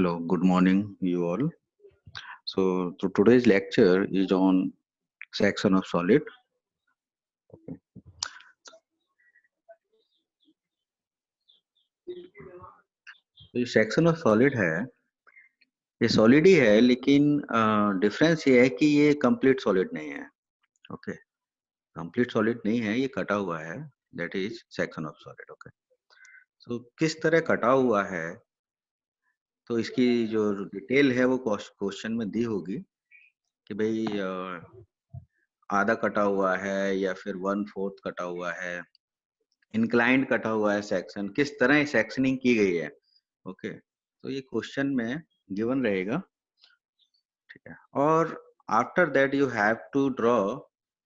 Hello, good morning, you all. So today's lecture is on section of solid. तो ये section of solid है, ये solid ही है, लेकिन डिफरेंस ये है कि ये कंप्लीट सॉलिड नहीं है. ओके, कंप्लीट सॉलिड नहीं है, ये कटा हुआ है. That is section of solid. Okay, so किस तरह कटा हुआ है, तो इसकी जो डिटेल है वो क्वेश्चन में दी होगी कि भाई आधा कटा हुआ है या फिर 1/4 कटा हुआ है, इंक्लाइंड कटा हुआ है सेक्शन, किस तरह सेक्शनिंग की गई है. ओके, तो ये क्वेश्चन में गिवन रहेगा. ठीक है, और after that you have to draw,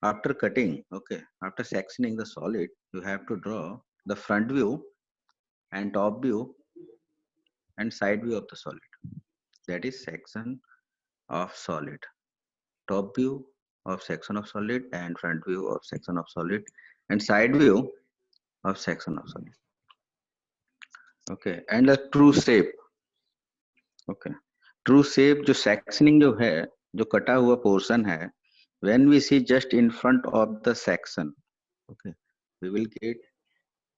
after cutting, okay, after sectioning the solid, you have to draw the front view and top view and side view of the solid. That is section of solid. Top view of section of solid and front view of section of solid and side view of section of solid. Okay, and the true shape. Okay, true shape जो sectioning जो है, जो कटा हुआ portion है, when we see just in front of the section, okay, we will get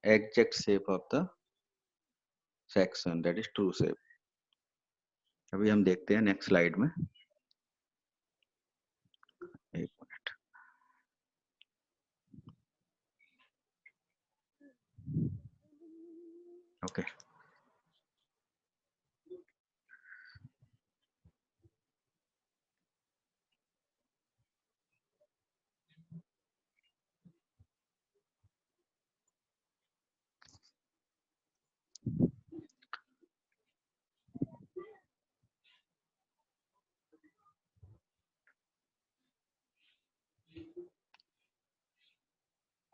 exact shape of the section, that is true shape. अभी हम देखते हैं नेक्स्ट स्लाइड में. एक minute. Okay,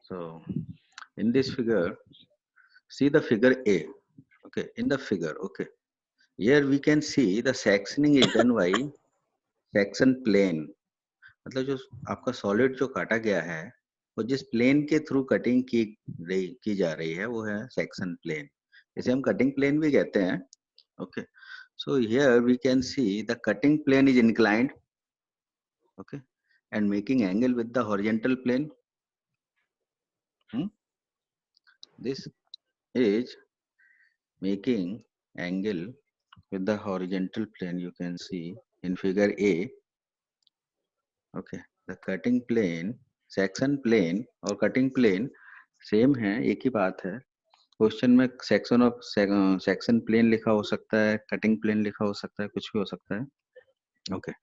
so in this figure, see the figure A. Okay, in the figure, okay, here we can see the sectioning is done by section plane. मतलब जो आपका solid जो काटा गया है, वो जिस प्लेन के थ्रू कटिंग की जा रही है, वो है सेक्शन प्लेन. इसे हम कटिंग प्लेन भी कहते हैं. Okay, so here we can see the cutting plane is inclined, okay, and making angle with the horizontal plane. This is making angle with the horizontal plane, you can see in figure A. Okay, the cutting plane, section plane और cutting plane same है, एक ही बात है. Question में section of section plane लिखा हो सकता है, कटिंग प्लेन लिखा हो सकता है, कुछ भी हो सकता है. Okay,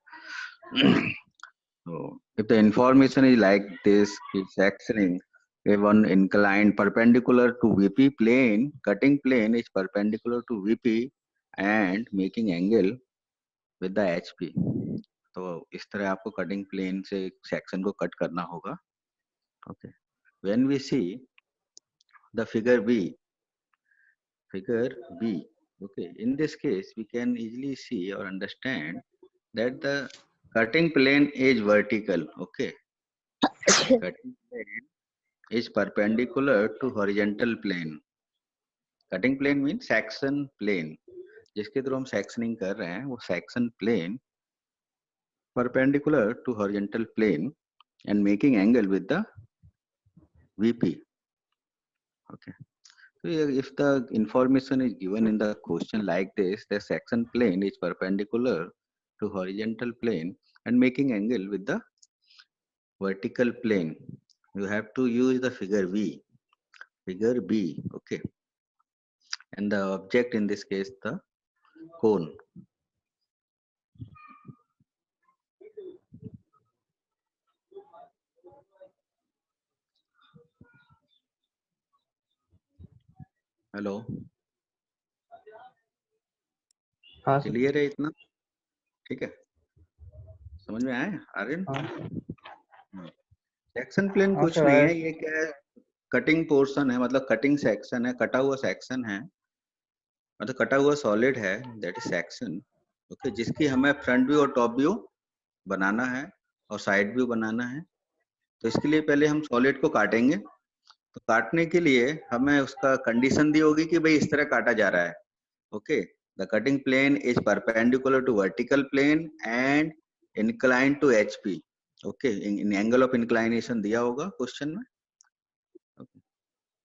so if the information is like this, sectioning A1 inclined perpendicular to VP plane, cutting plane is perpendicular to VP and making angle with the HP. तो इस तरह आपको कटिंग प्लेन से सेक्शन को कट करना होगा. Okay, when we see the figure B, okay, in this case we can easily see or understand that the cutting plane is vertical. Okay, cutting plane is perpendicular to horizontal plane. Cutting plane means section plane, जिसके through हम sectioning कर रहे हैं, वो section plane perpendicular to horizontal plane and making angle with the VP. Okay, so if the information is given in the question like this, the section plane is perpendicular to horizontal plane and making angle with the vertical plane, you have to use the figure B. Okay, and the object in this case the cone. Hello, हाँ sir. Clear है इतना? ठीक है, समझ में आया Aryan? Section plane हाँ कुछ सर, नहीं आया. है, ये क्या है, कटिंग पोर्शन है, मतलब कटिंग सेक्शन है, कटा हुआ सेक्शन है, मतलब कटा हुआ सॉलिड है, दैट इज सेक्शन. ओके, जिसकी हमें फ्रंट व्यू और टॉप व्यू बनाना है और साइड व्यू बनाना है. तो इसके लिए पहले हम सॉलिड को काटेंगे. तो काटने के लिए हमें उसका कंडीशन दी होगी कि भाई इस तरह काटा जा रहा है. Okay, The cutting plane is perpendicular to vertical plane and inclined to HP. Okay, in angle of inclination दिया होगा question में. Okay.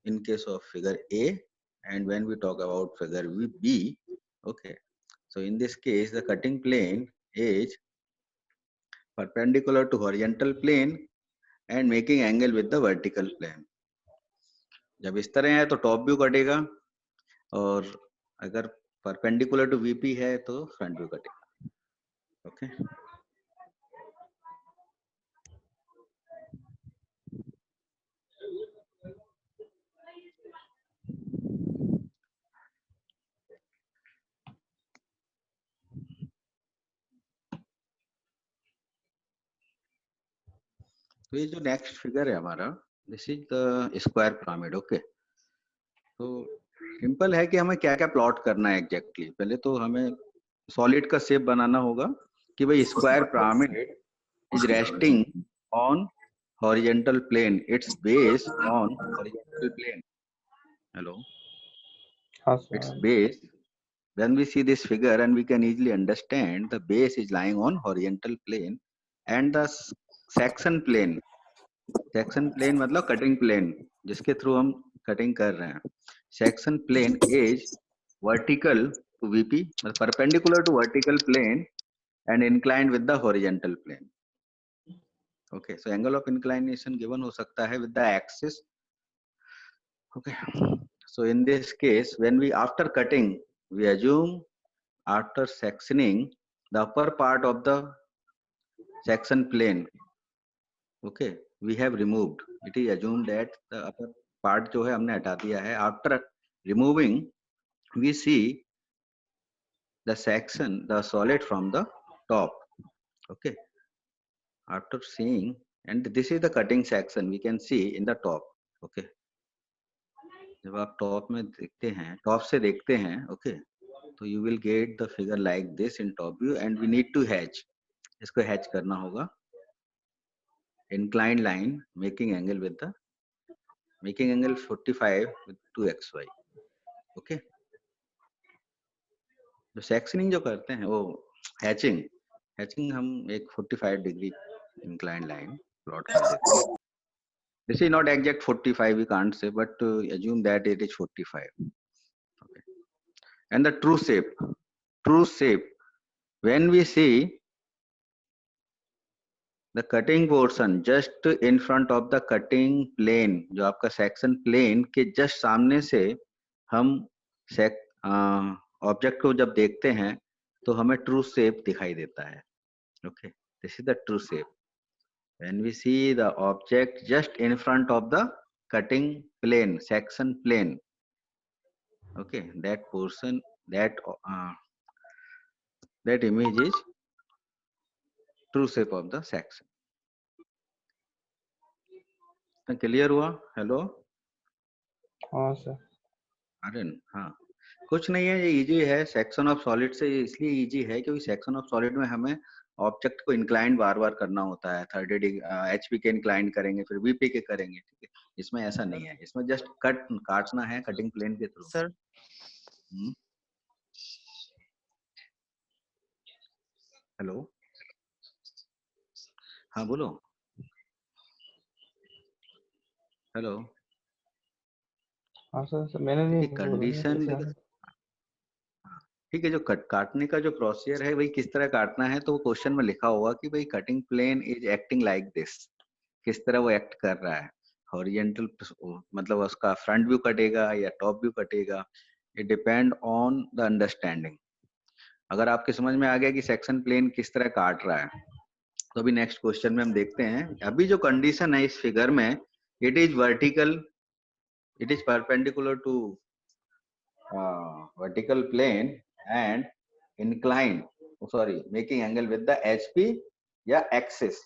In case of figure A, and when we talk about figure B, okay. So in this case, the cutting plane is perpendicular to horizontal plane and making angle with the vertical plane. जब इस तरह है तो top view कटेगा, और अगर perpendicular to VP है तो फ्रंट व्यू कटेगा. ओके. तो ये जो नेक्स्ट फिगर है हमारा, this is the square pyramid. Okay. तो सिंपल है कि हमें क्या क्या प्लॉट करना है एग्जैक्टली. पहले तो हमें सॉलिड का शेप बनाना होगा कि भाई square pyramid is resting on horizontal plane, its base on horizontal plane. Hello. हाँ sir. Its base, when we see this figure, and we can easily understand the base is lying on horizontal plane and the section plane. Section plane मतलब cutting plane जिसके through हम cutting कर रहे हैं. Section plane is vertical to VP, मतलब perpendicular to vertical plane and inclined with the horizontal plane. Okay. So angle of inclination given हो सकता है with the axis. Okay. So in this case, when we after cutting, we assume after sectioning the upper part of the section plane, okay, we have removed. It is assumed that the upper part जो है हमने हटा दिया है. After removing, we see the section, the solid from the top. Okay. After seeing, and this is the cutting section we can see in the top. Okay. जब आप top में देखते हैं, टॉप से देखते हैं, ओके, तो you will get the figure like this in top view, and we need to hatch. इसको हैच करना होगा. Inclined line making angle with the making angle 45 with 2xy. Okay. जो सेक्शनिंग जो करते हैं वो हैचिंग, हम एक 45 डिग्री इंक्लाइंड लाइन प्लॉट कर देते हैं. This is not exact 45, we can't say, but assume that it is 45. Okay. And the true shape, when we see the cutting portion just in front of the cutting plane, जो आपका section plane के just सामने से हम object को जब देखते हैं तो हमें true shape दिखाई देता है. Okay. This is the true shape. When we see the object just in front of the cutting plane, section plane, okay, that portion, that image is true shape of the section. Clear हुआ? Hello. हाँ sir. Aryan. हाँ, कुछ नहीं है, ये easy है. Section of solid से इसलिए इजी है क्योंकि सेक्शन ऑफ सॉलिड में हमें ऑब्जेक्ट को इंक्लाइन बार बार करना होता है. 30 डिग्री एचपी के इंक्लाइन करेंगे, फिर वीपी के करेंगे. ठीक है. इसमें ऐसा नहीं है. इसमें जस्ट काटना है कटिंग प्लेन के थ्रू. Sir hello. हाँ बोलो. हेलो. हाँ सर मैंने नहीं बोला कंडीशन, ठीक है. जो काटने का जो प्रोसीजर है वही किस तरह काटना है, तो वो क्वेश्चन में लिखा होगा कि भाई cutting plane is acting like this. किस तरह वो एक्ट कर रहा है. हॉरिजॉन्टल मतलब उसका फ्रंट व्यू कटेगा या टॉप व्यू कटेगा. It depend on the understanding. अगर आपके समझ में आ गया कि सेक्शन प्लेन किस तरह काट रहा है, तो अभी नेक्स्ट क्वेश्चन में हम देखते हैं. अभी जो कंडीशन है इस फिगर में, it is vertical, it is perpendicular to vertical plane and inclined, making angle with the HP या axis.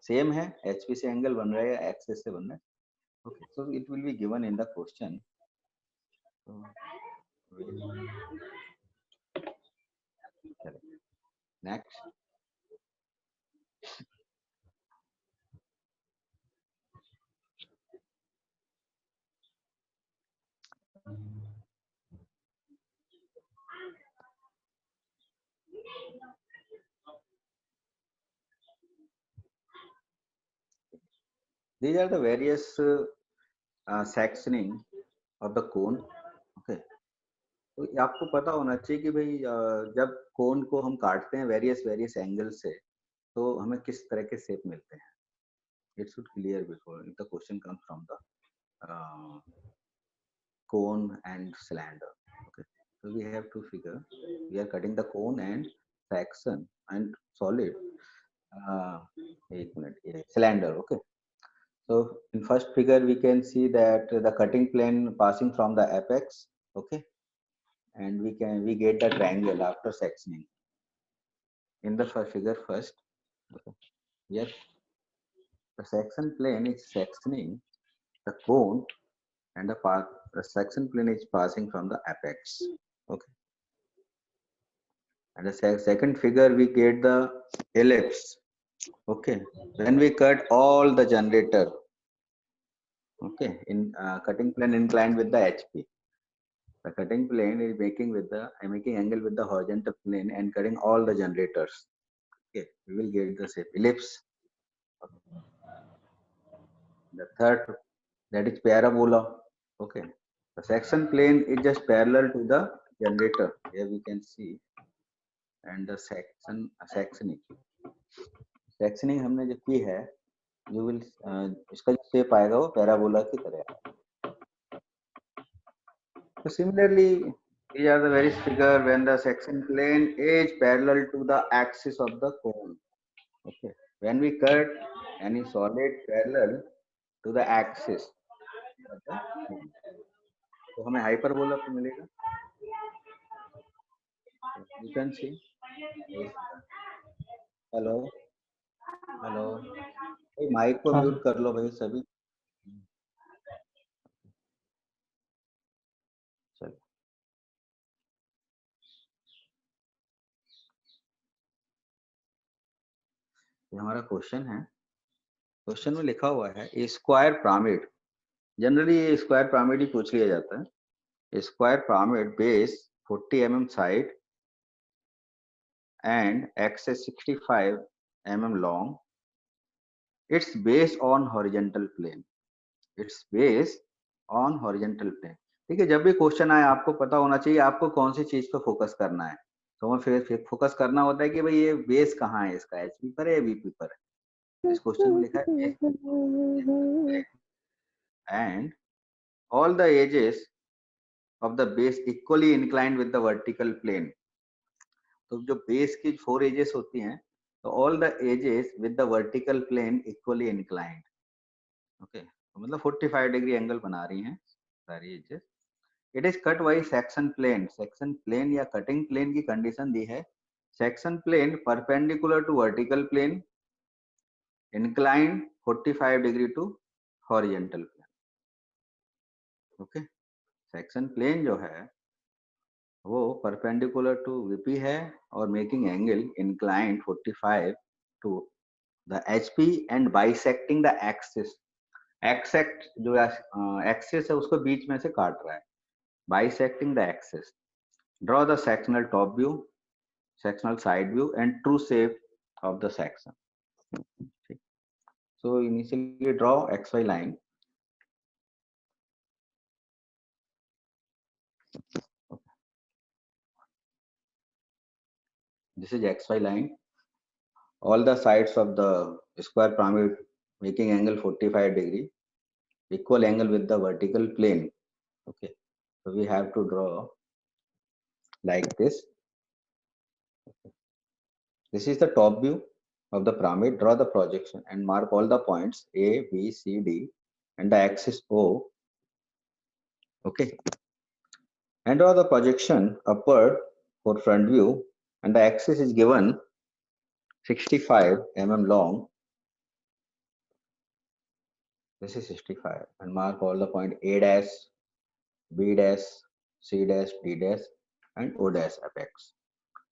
सेम है, HP से एंगल बन रहा है या एक्सिस से बन रहा है. Okay. So it will be given in the question. Next. These are the various sectioning of the cone. Okay. तो आपको पता होना चाहिए कि भाई जब कोन को हम काटते हैं वेरियस वेरियस एंगल से तो हमें किस तरह के शेप मिलते हैं. It should clear before the question comes from the cone and cylinder. Okay. So we have to figure we are cutting the cone and section and solid. एक minute, cylinder. Okay. So in first figure we can see that the cutting plane passing from the apex. Okay. And we get the triangle after sectioning. In the first figure first, okay. Yes, the section plane is sectioning the cone and the section plane is passing from the apex. Okay. And the second figure we get the ellipse. Okay. When we cut all the generator, okay, in cutting plane inclined with the HP. The cutting plane is making angle with the horizontal plane and cutting all the generators. Okay, we will get the shape ellipse. Okay. The third, that is parabola. Okay, the section plane is just parallel to the generator. Here we can see, and the sectioning हमने जो की है, you will इसका जो shape आएगा वो parabola की तरह. So similarly, these are the various figure when the section plane is parallel to the axis of the cone. Okay, when we cut any solid parallel to the axis of the cone, तो हमें hyperbola पे मिलेगा. You can see. Hello hello, mike को हाँ mute कर लो भाई सभी. चलो, ये हमारा क्वेश्चन है. क्वेश्चन में लिखा हुआ है ए स्क्वायर पिरामिड. जनरली ये स्क्वायर पिरामिड ही पूछ लिया जाता है. A square pyramid base 40 mm side and axis 65 mm long. It's based on horizontal plane. It's based on horizontal plane. ठीक है, जब भी क्वेश्चन आए आपको पता होना चाहिए आपको कौन सी चीज पर फोकस करना है. तो हमें फिर फोकस करना होता है कि भाई ये बेस कहाँ है इसका, एचपी पर है या वीपी पर है. इस क्वेश्चन में लिखा है base and all the edges of the base equally inclined with the vertical plane. तो जो बेस की 4 एजेस होती हैं तो all the edges with the vertical plane equally inclined. Okay, तो मतलब 45 डिग्री एंगल बना रही हैं सारी edges. It is cut by section plane. Section plane या कटिंग प्लेन की कंडीशन दी है. Section plane perpendicular to vertical plane, inclined 45 degree to horizontal plane. Okay, section plane जो है वो परपेंडिकुलर टू वीपी है और making angle inclined 45 to the HP and bisecting the axis. Exact जो axis है उसको बीच में से काट रहा है. Bisecting the axis. Draw the sectional top view, sectional side view and true shape of the section. So initially draw XY line. Okay. This is XY line. All the sides of the square pyramid making angle 45 degree, equal angle with the vertical plane. Okay, so we have to draw like this. Okay. This is the top view of the pyramid. Draw the projection and mark all the points A, B, C, D and the axis O. Okay, and draw the projection upward for front view, and the axis is given 65 mm long. This is 65 and mark all the point A dash, B dash, C dash, D dash and O dash apex.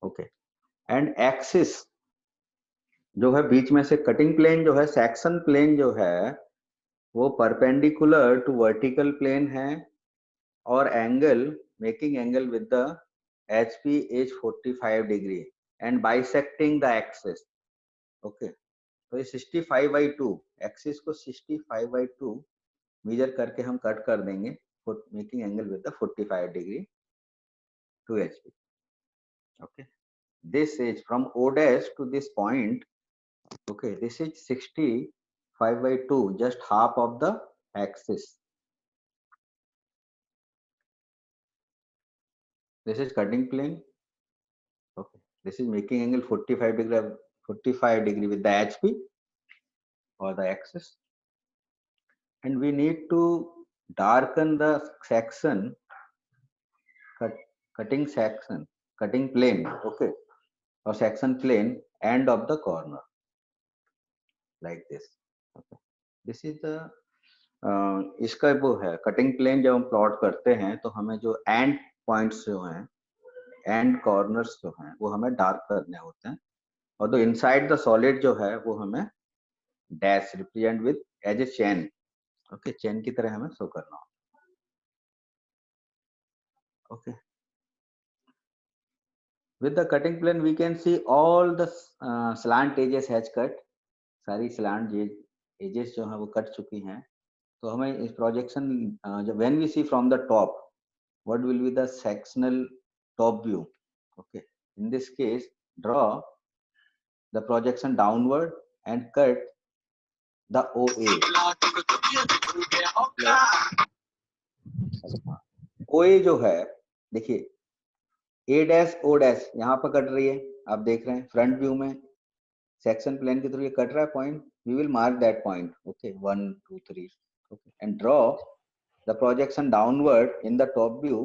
Okay, and axis जो है बीच में से cutting plane जो है, section plane जो है वो perpendicular to vertical plane है और angle making angle with the HP is 45 degree and bisecting the axis. Okay, तो ये 65/2 एक्सिस को 65/2 मेजर करके हम कट कर देंगे, making angle with the 45 degree to HP. Okay, this is from O dash to this point. Okay, this is 65/2, just half of the axis. This is cutting plane. Okay, this is making angle 45 degree with the HP or the axis, and we need to darken the section, cutting section, cutting plane. Okay, or section plane end of the corner like this. Okay, this is the इसका वो है cutting plane. जब हम plot करते हैं तो हमें जो एंड पॉइंट्स जो हैं, एंड कॉर्नर्स जो हैं, वो हमें डार्क करने होते हैं, और तो इनसाइड द सॉलिड जो है वो हमें dash represent with as a chain. Okay, chain की तरह हमें शो करना होता है. Okay, with the cutting plane we can see all the slant edges has cut. सारी स्लांट एजेस जो है वो कट चुकी हैं. तो हमें इस प्रोजेक्शन जब when we see from the top, what will be the sectional top view? Okay, in this case draw the projection downward and cut the OA. OA जो है, देखिए A डैश O डैश यहाँ पर cut रही है, आप देख रहे हैं फ्रंट व्यू में सेक्शन प्लेन के थ्रू ये कट रहा है point. We will mark that point. Okay, 1 2 3. Okay, and draw the projection downward in the top view,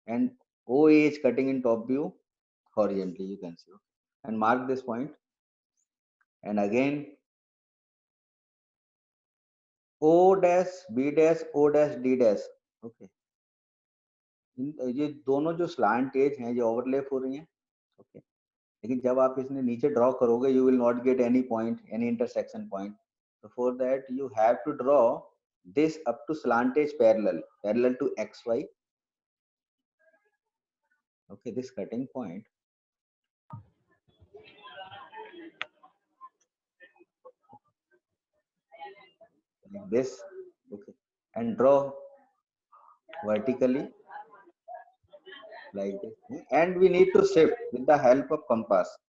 and OA is cutting in top view horizontally, you can see, and mark this point, and again O dash B dash O dash D dash. Okay, ये दोनों जो slant as हैं ये overlap हो रही हैं. Okay, लेकिन जब आप इसने नीचे ड्रॉ करोगे you will not get any point, any intersection point. so for that you have to draw this up to slant edge parallel to XY. Okay, this cutting point, like this. Okay, and draw vertically like this, and we need to shift with the help of compass.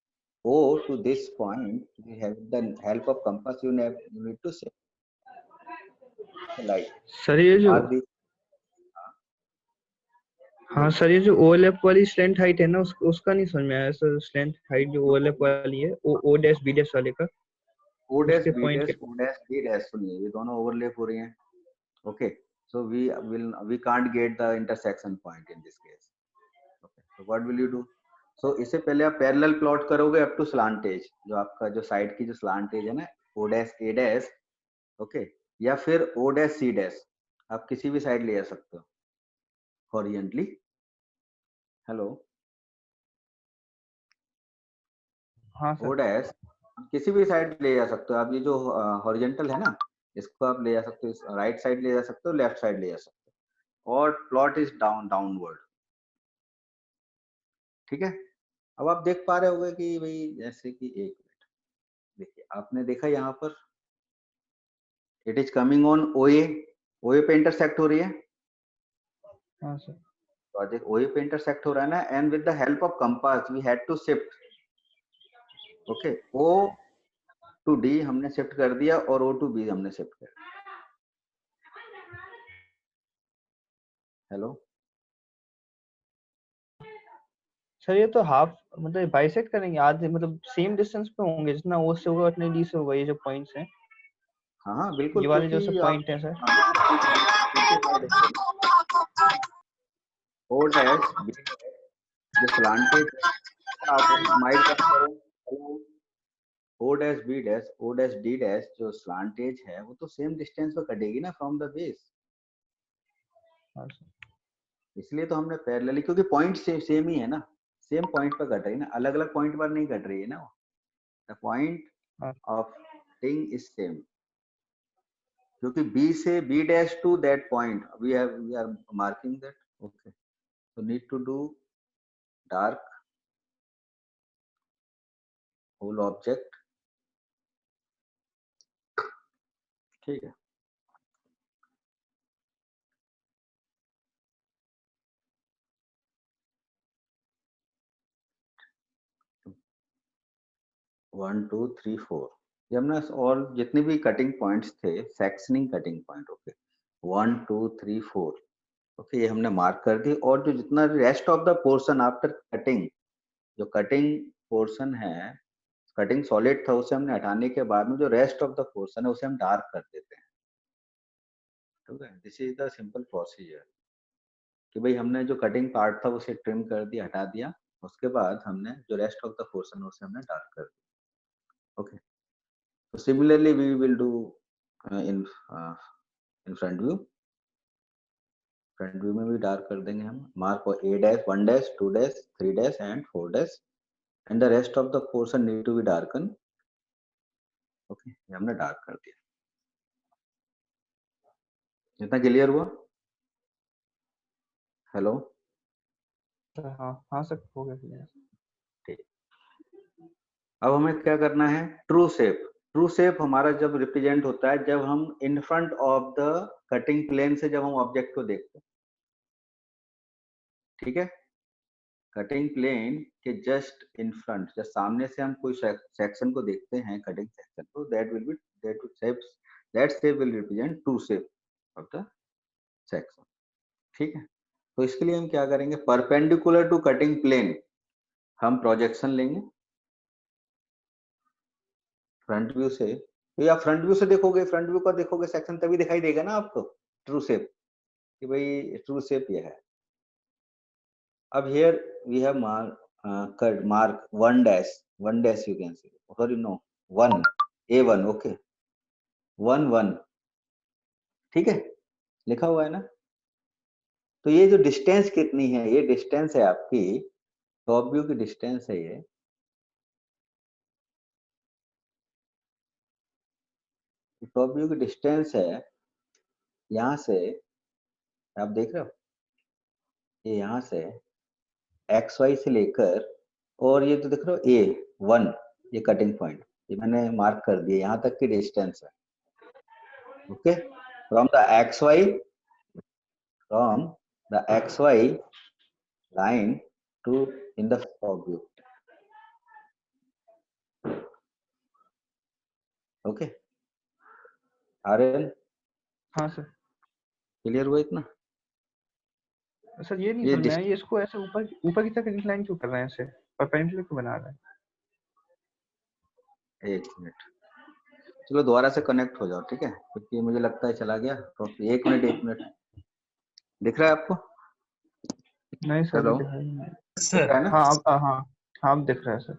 O to this point, we have the help of compass. You need to shift like. Sir ये जो हाँ sir, ये जो overlap वाली slant height है ना, उसका नहीं समझ में आया सर. स्लैंट हाइट जो ओवरलैप वाली है, ओ डैश बी डैश वाले का, O dash उसके B point dash O dash D dash, सुनिए ये दोनों ओवरलैप हो रही हैं. Okay, so we can't get the intersection point in this case. Okay, so what will you do? So इससे पहले आप पैरेलल प्लॉट करोगे अप टू स्लांट एज, जो आपका जो साइड की जो स्लांट एज है ना, O dash A dash. Okay, या फिर O dash C dash, आप किसी भी साइड ले जा सकते हो हॉरिजॉन्टली. हेलो, हाँ O सर. dash किसी भी साइड ले जा सकते हो आप. ये जो हॉरिजॉन्टल है ना, इसको आप ले जा सकते हो, राइट साइड ले जा सकते हो, लेफ्ट साइड ले जा सकते हो, और प्लॉट इज डाउनवर्ड. ठीक है, अब आप देख पा रहे होगे कि भाई जैसे कि एक मिनट देखिए, आपने देखा यहाँ पर it is coming on OA पे इंटरसेक्ट हो रही है. हाँ सर. प्रोजेक्ट OA पे इंटरसेक्ट हो रहा है ना, and with the help of compass we had to shift. Okay, O to D हमने शिफ्ट कर दिया और O टू B हमने शिफ्ट कर दिया. हेलो सर ये तो हाफ मतलब बाइसेक्ट करेंगे, आधे मतलब सेम डिस्टेंस पे होंगे, जितना ओ से होगा उतने डी से होगा. ये जो पॉइंट्स हैं, हाँ हाँ बिल्कुल, ये वाले जो क्योंकि सब आप पॉइंट है सर. O dash B जो स्लांटेड, आप माइट करो O dash B dash O dash D dash जो स्लांटेज है वो तो सेम डिस्टेंस पे कटेगी ना फ्रॉम द बेस. हाँ सर. इसलिए तो हमने पैरेलली, क्योंकि पॉइंट सेम ही है ना, सेम पॉइंट पर कट रही है ना, अलग अलग पॉइंट पर नहीं कट रही है ना. द पॉइंट हाँ. ऑफ थिंग इज सेम, क्योंकि B से B dash to that point we are marking that. Okay, so need to do dark whole object ठीक है। वन टू थ्री फोर, ये हमने और जितने भी कटिंग पॉइंट्स थे, sectioning cutting point, okay, one two three four, okay, ये हमने मार्क कर दी। और जो जितना rest of the portion after cutting, जो कटिंग पोर्शन है, कटिंग सॉलिड था, उसे हमने हटाने के बाद में जो रेस्ट ऑफ द पोर्शन है उसे हम डार्क कर देते हैं। ठीक है, this is the simple procedure कि भाई हमने जो कटिंग पार्ट था उसे ट्रिम कर दिया, हटा दिया, उसके बाद हमने जो रेस्ट ऑफ द पोर्शन है उसे हमने डार्क कर दिया। Okay, so similarly we will do uh, in front view में भी डार्क कर देंगे हम, mark A dash, one dash, two dash, three dash and four dash, and the rest of the portion need to be darken. Okay, ये हमने dark कर दिया। इतना क्लियर हुआ? हेलो? हाँ हाँ सर, हो गया clear। ठीक, अब हमें क्या करना है, ट्रू शेप। ट्रू शेप हमारा जब रिप्रेजेंट होता है जब हम in front of the cutting plane से जब हम ऑब्जेक्ट को देखते हैं, ठीक है, कटिंग प्लेन के जस्ट इन फ्रंट, जब सामने से हम कोई सेक्शन को देखते हैं, कटिंग सेक्शन, तो that shape will represent true shape of the section. ठीक है, तो इसके लिए हम क्या करेंगे, परपेंडिकुलर टू कटिंग प्लेन हम प्रोजेक्शन लेंगे फ्रंट व्यू से। तो या फ्रंट व्यू से देखोगे, फ्रंट व्यू का देखोगे सेक्शन, तभी दिखाई देगा ना आपको ट्रू शेप, कि भाई ट्रू शेप ये है। अब here we have mark one dash you can see, sorry no, one, A1, okay, one one, ठीक है, लिखा हुआ है ना। तो ये जो डिस्टेंस कितनी है, ये डिस्टेंस है आपकी टॉप व्यू की डिस्टेंस है, ये टॉप व्यू की डिस्टेंस है, यहाँ से आप देख रहे हो, ये यहाँ से एक्स वाई से लेकर, और ये तो देख रहे हो A1, ये कटिंग पॉइंट, ये मैंने मार्क कर दिया, यहाँ तक की डिस्टेंस है। Okay, from the X Y line to in the top view. Okay, Aryan हाँ सर। क्लियर हुआ इतना? सर ये नहीं ये समझ में आया, ये इसको ऐसे ऊपर ऊपर की तरफ इंक्लाइन क्यों कर रहे हैं, ऐसे परपेंडिकुलर क्यों बना रहे हैं? एक मिनट, चलो दोबारा से कनेक्ट हो जाओ, ठीक है, क्योंकि मुझे लगता है चला गया। तो एक मिनट, दिख रहा है आपको? नहीं सर, अभी हेलो, दिखाई नहीं। दिख रहा है ना? हाँ अब हाँ हाँ अब दिख रहा है सर।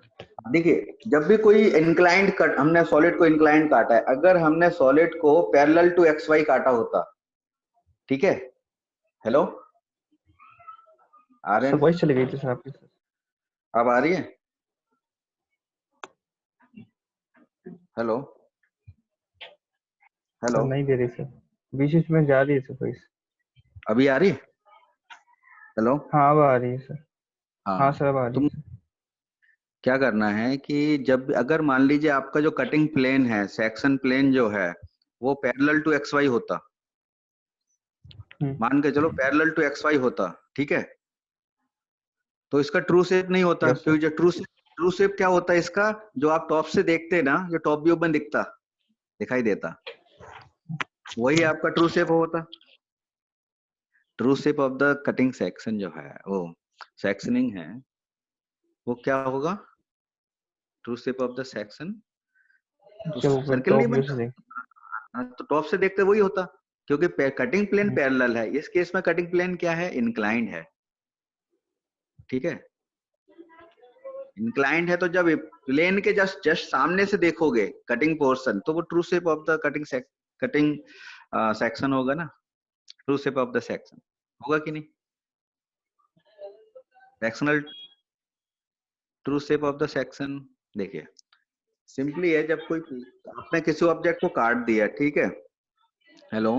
देखिए, जब भी कोई इंक्लाइंड कट, हमने सॉलिड को इंक्लाइंड काटा है, अगर हमने सॉलिड को पैरेलल टू एक्स वाई काटा होता, ठीक है, हेलो सर आर्यन, वॉइस चली गई थी सर आपकी। अब आ रही है? हेलो सर हेलो, नहीं दे रही सर, बीच बीच में जा रही है सर वॉइस। अभी आ रही है? हेलो, हाँ अब आ रही है सर। हाँ हाँ, सर अब आ रही तुम है सर। क्या करना है कि जब अगर मान लीजिए आपका जो कटिंग प्लेन है, सेक्शन प्लेन जो है, वो पैरेलल टू एक्स वाई होता, मान के चलो पैरेलल टू एक्स वाई होता, ठीक है, तो इसका ट्रू शेप नहीं होता, यस सर। क्योंकि जो ट्रू शेप क्या होता है इसका, जो आप टॉप से देखते हैं ना, जो टॉप व्यू में दिखाई देता, वही आपका ट्रू शेप होता। True shape of the cutting section जो है, वो सेक्शनिंग है, वो क्या होगा, true shape of the section, तो जब ऊपर सर्किल नहीं टॉप व्यू से बनता। देख। हाँ, तो टॉप से देखते वही होता, क्योंकि कटिंग प्लेन हम्म, पैरेलल है, इस केस में कटिंग प्लेन क्या है, इंक्लाइंड है, ठीक है, इंक्लाइंड है, तो जब प्लेन के जस्ट जस्ट सामने से देखोगे कटिंग पोर्शन, तो वो true shape of the cutting section होगा ना, true shape of the section होगा कि नहीं, sectional true shape of the section. देखिए सिंपली है, जब कोई आपने किसी ऑब्जेक्ट को काट दिया, ठीक है, हेलो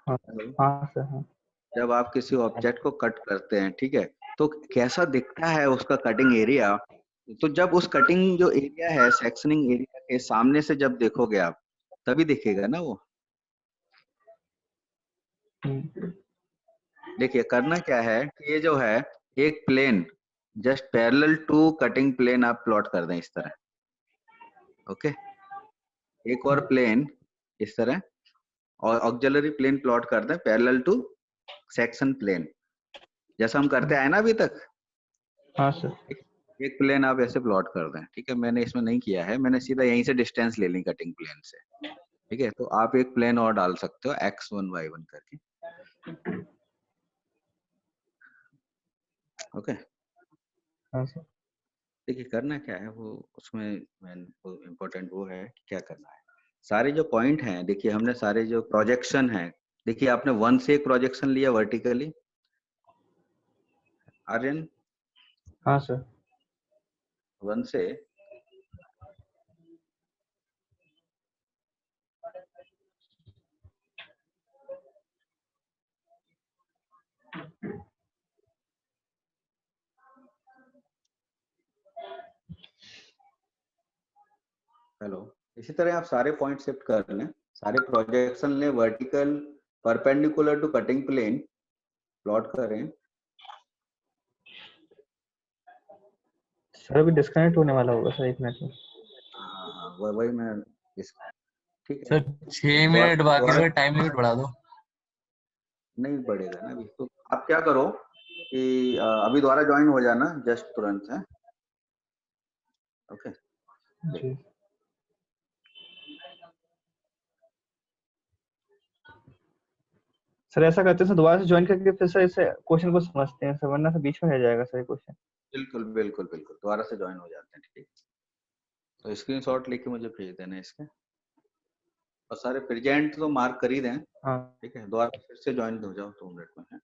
हाँ हेलो, हाँ सर हाँ। जब आप किसी ऑब्जेक्ट को कट करते हैं, ठीक है, तो कैसा दिखता है उसका कटिंग एरिया, तो जब उस कटिंग जो एरिया है सेक्शनिंग एरिया के सामने से जब देखोगे आप, तभी दिखेगा ना वो। देखिए करना क्या है कि ये जो है एक plane just parallel to cutting plane आप प्लॉट कर दें इस तरह। ओके, एक और प्लेन इस तरह और ऑक्सिलरी प्लेन प्लॉट कर दें पैरेलल टू सेक्शन प्लेन, जैसा हम करते आए ना अभी तक। हाँ सर। एक प्लेन आप ऐसे प्लॉट कर दें, ठीक है। मैंने इसमें नहीं किया है, मैंने सीधा यहीं से डिस्टेंस ले ली कटिंग प्लेन से, ठीक है। तो आप एक प्लेन और डाल सकते हो x1 y1 करके। ओके, हाँ सर। देखिए करना क्या है वो उसमें इम्पोर्टेंट वो है कि क्या करना है। सारे जो पॉइंट हैं, देखिए हमने सारे जो प्रोजेक्शन है, देखिए आपने 1 से एक प्रोजेक्शन लिया वर्टिकली, आर्यन। हाँ सर। 1 से हेलो, इसी तरह आप सारे पॉइंट शिफ्ट कर लें, सारे प्रोजेक्शन लें, vertical perpendicular to cutting plane plot करें। सर अभी डिस्कनेक्ट होने वाला होगा सर, 1 मिनट में। हाँ हाँ, वही मैं ठीक है। सर 6 दोबारा मिनट बाकी, दोबारा सर टाइम लिमिट बढ़ा दो। नहीं बढ़ेगा ना अभी। तो आप क्या करो कि अभी दोबारा ज्वाइन हो जाना जस्ट तुरंत है। ओके, जी सर, ऐसा करते हैं सर, दोबारा से ज्वाइन करके फिर सर इसे क्वेश्चन को समझते हैं सर, वरना सर बीच में रह जाएगा सर क्वेश्चन। बिल्कुल बिल्कुल बिल्कुल, दोबारा से ज्वाइन हो जाते हैं, ठीक है। तो स्क्रीनशॉट लेके मुझे भेज देना इसके, और सारे प्रेजेंट तो मार्क कर ही दें, हाँ ठीक है। दोबारा फिर से ज्वाइन हो जाओ 2 मिनट में है।